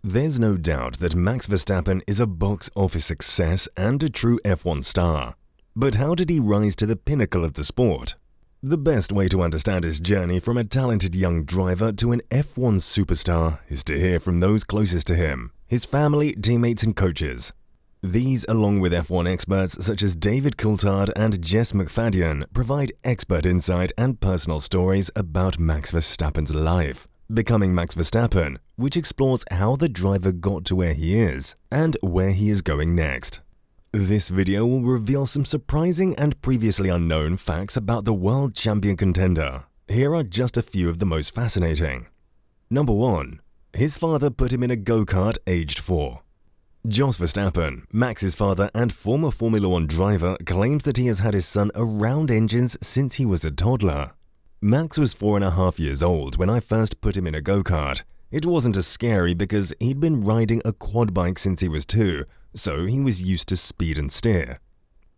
There's no doubt that Max Verstappen is a box office success and a true F1 star. But how did he rise to the pinnacle of the sport? The best way to understand his journey from a talented young driver to an F1 superstar is to hear from those closest to him, his family, teammates and coaches. These, along with F1 experts such as David Coulthard and Jess McFadden, provide expert insight and personal stories about Max Verstappen's life. Becoming Max Verstappen, which explores how the driver got to where he is and where he is going next. This video will reveal some surprising and previously unknown facts about the world champion contender. Here are just a few of the most fascinating. Number 1. His father put him in a go-kart aged 4. Jos Verstappen, Max's father and former Formula 1 driver, claims that he has had his son around engines since he was a toddler. Max was 4.5 years old when I first put him in a go-kart. It wasn't as scary because he'd been riding a quad bike since he was 2, so he was used to speed and steer.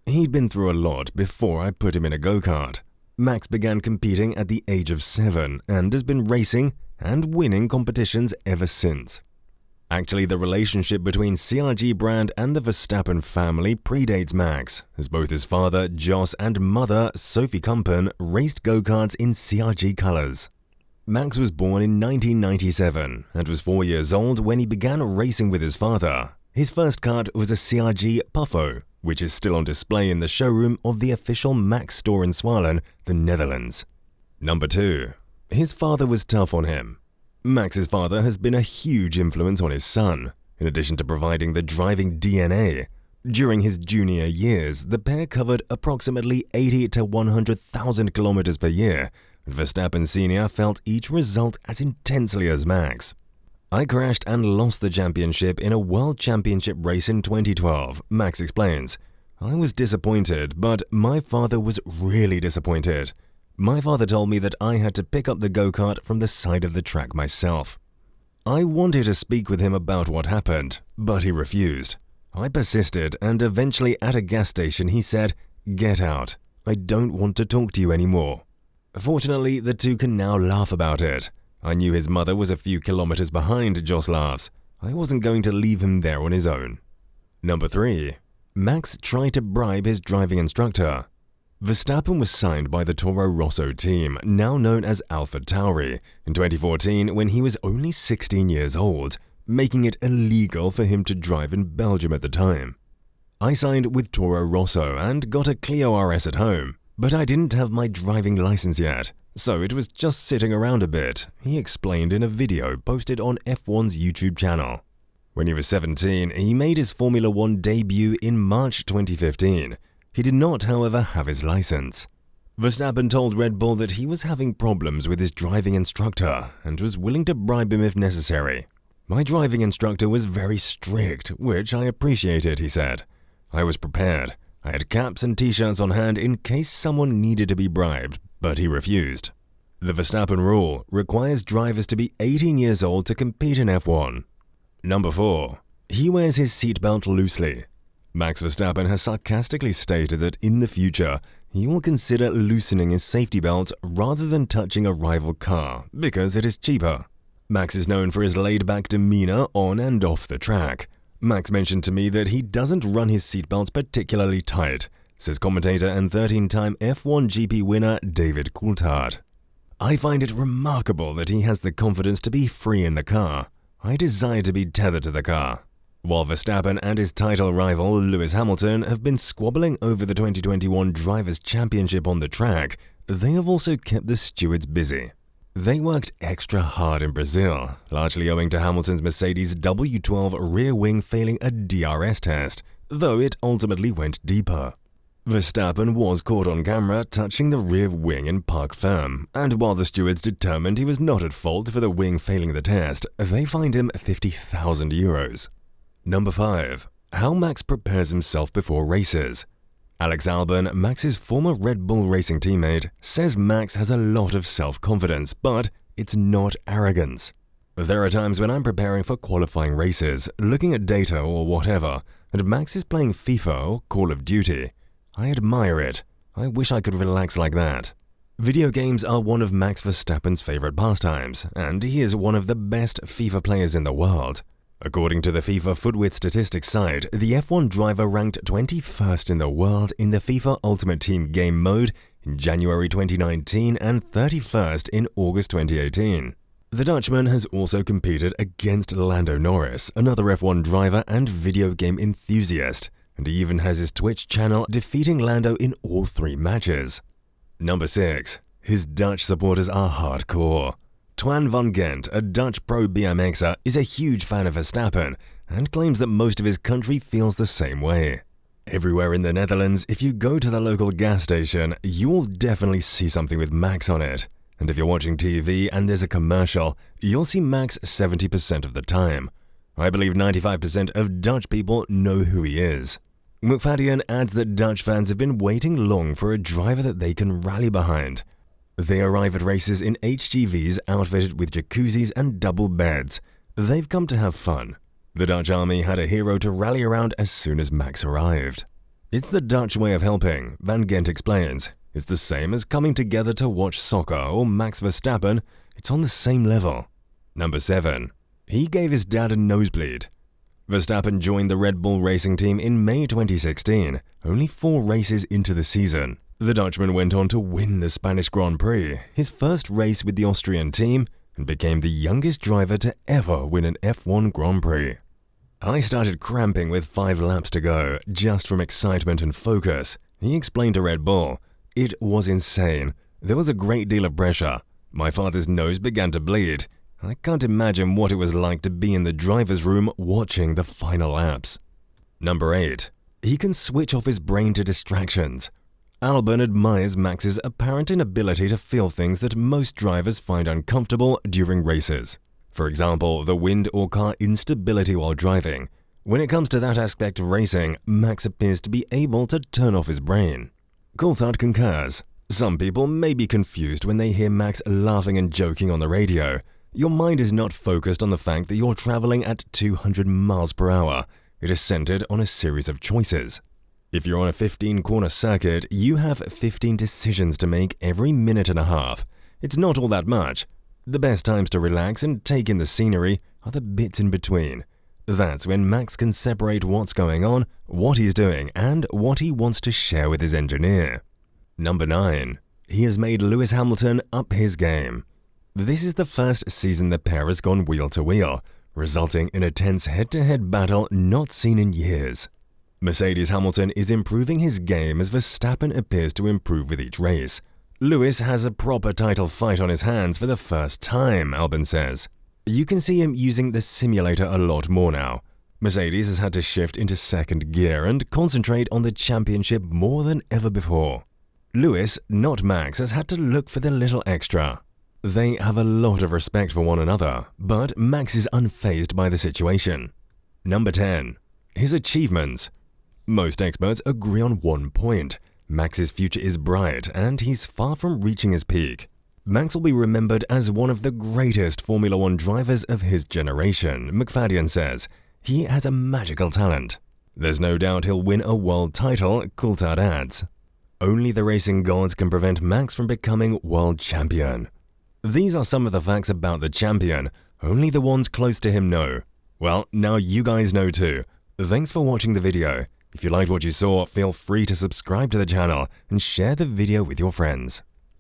He'd been through a lot before I put him in a go-kart. Max began competing at the age of 7 and has been racing and winning competitions ever since. Actually, the relationship between CRG brand and the Verstappen family predates Max, as both his father, Jos, and mother, Sophie Kumpen, raced go-karts in CRG colors. Max was born in 1997 and was 4 years old when he began racing with his father. His first kart was a CRG Puffo, which is still on display in the showroom of the official Max store in Zwolle, the Netherlands. Number 2. His father was tough on him. Max's father has been a huge influence on his son, in addition to providing the driving DNA. During his junior years, the pair covered approximately 80 to 100,000 kilometers per year, and Verstappen Sr. felt each result as intensely as Max. I crashed and lost the championship in a World Championship race in 2012, Max explains. I was disappointed, but my father was really disappointed. My father told me that I had to pick up the go-kart from the side of the track myself. I wanted to speak with him about what happened, but he refused. I persisted, and eventually at a gas station he said, "Get out. I don't want to talk to you anymore." Fortunately, the two can now laugh about it. I knew his mother was a few kilometers behind, Jos laughs. I wasn't going to leave him there on his own. Number 3. Max tried to bribe his driving instructor. Verstappen was signed by the Toro Rosso team, now known as AlphaTauri, in 2014 when he was only 16 years old, making it illegal for him to drive in Belgium at the time. I signed with Toro Rosso and got a Clio RS at home, but I didn't have my driving license yet, so it was just sitting around a bit, he explained in a video posted on F1's YouTube channel. When he was 17, he made his Formula 1 debut in March 2015. He did not, however, have his license. Verstappen told Red Bull that he was having problems with his driving instructor and was willing to bribe him if necessary. My driving instructor was very strict, which I appreciated, he said. I was prepared. I had caps and t-shirts on hand in case someone needed to be bribed, but he refused. The Verstappen rule requires drivers to be 18 years old to compete in F1. Number 4. He wears his seatbelt loosely. Max Verstappen has sarcastically stated that in the future, he will consider loosening his safety belt rather than touching a rival car because it is cheaper. Max is known for his laid-back demeanor on and off the track. Max mentioned to me that he doesn't run his seatbelts particularly tight, says commentator and 13-time F1 GP winner David Coulthard. I find it remarkable that he has the confidence to be free in the car. I desire to be tethered to the car. While Verstappen and his title rival Lewis Hamilton have been squabbling over the 2021 Drivers' Championship on the track, they have also kept the stewards busy. They worked extra hard in Brazil, largely owing to Hamilton's Mercedes W12 rear wing failing a DRS test, though it ultimately went deeper. Verstappen was caught on camera touching the rear wing in Parc Fermé, and while the stewards determined he was not at fault for the wing failing the test, they fined him €50,000. Number 5. How Max prepares himself before races. Alex Albon, Max's former Red Bull racing teammate, says Max has a lot of self-confidence, but it's not arrogance. There are times when I'm preparing for qualifying races, looking at data or whatever, and Max is playing FIFA or Call of Duty. I admire it. I wish I could relax like that. Video games are one of Max Verstappen's favorite pastimes, and he is one of the best FIFA players in the world. According to the FIFA Footwidth statistics site, the F1 driver ranked 21st in the world in the FIFA Ultimate Team game mode in January 2019 and 31st in August 2018. The Dutchman has also competed against Lando Norris, another F1 driver and video game enthusiast, and he even has his Twitch channel defeating Lando in all 3 matches. Number 6. His Dutch supporters are hardcore. Twan van Gent, a Dutch pro BMXer, is a huge fan of Verstappen and claims that most of his country feels the same way. Everywhere in the Netherlands, if you go to the local gas station, you'll definitely see something with Max on it. And if you're watching TV and there's a commercial, you'll see Max 70% of the time. I believe 95% of Dutch people know who he is. McFadden adds that Dutch fans have been waiting long for a driver that they can rally behind. They arrive at races in HGVs outfitted with jacuzzis and double beds. They've come to have fun. The Dutch army had a hero to rally around as soon as Max arrived. It's the Dutch way of helping, Van Gent explains. It's the same as coming together to watch soccer or Max Verstappen. It's on the same level. Number 7. He gave his dad a nosebleed. Verstappen joined the Red Bull racing team in May 2016, only 4 races into the season. The Dutchman went on to win the Spanish Grand Prix, his first race with the Austrian team, and became the youngest driver to ever win an F1 Grand Prix. I started cramping with 5 laps to go, just from excitement and focus, he explained to Red Bull. It was insane. There was a great deal of pressure. My father's nose began to bleed. I can't imagine what it was like to be in the driver's room watching the final laps. Number 8. He can switch off his brain to distractions. Albon admires Max's apparent inability to feel things that most drivers find uncomfortable during races. For example, the wind or car instability while driving. When it comes to that aspect of racing, Max appears to be able to turn off his brain. Coulthard concurs. Some people may be confused when they hear Max laughing and joking on the radio. Your mind is not focused on the fact that you're traveling at 200 miles per hour. It is centered on a series of choices. If you're on a 15-corner circuit, you have 15 decisions to make every minute and a half. It's not all that much. The best times to relax and take in the scenery are the bits in between. That's when Max can separate what's going on, what he's doing, and what he wants to share with his engineer. Number 9. He has made Lewis Hamilton up his game. This is the first season the pair has gone wheel to wheel, resulting in a tense head-to-head battle not seen in years. Mercedes Hamilton is improving his game as Verstappen appears to improve with each race. Lewis has a proper title fight on his hands for the first time, Albon says. You can see him using the simulator a lot more now. Mercedes has had to shift into second gear and concentrate on the championship more than ever before. Lewis, not Max, has had to look for the little extra. They have a lot of respect for one another, but Max is unfazed by the situation. Number 10. His achievements. Most experts agree on one point. Max's future is bright and he's far from reaching his peak. Max will be remembered as one of the greatest Formula One drivers of his generation, McFadden says. He has a magical talent. There's no doubt he'll win a world title, Coulthard adds. Only the racing gods can prevent Max from becoming world champion. These are some of the facts about the champion. Only the ones close to him know. Well, now you guys know too. Thanks for watching the video. If you liked what you saw, feel free to subscribe to the channel and share the video with your friends.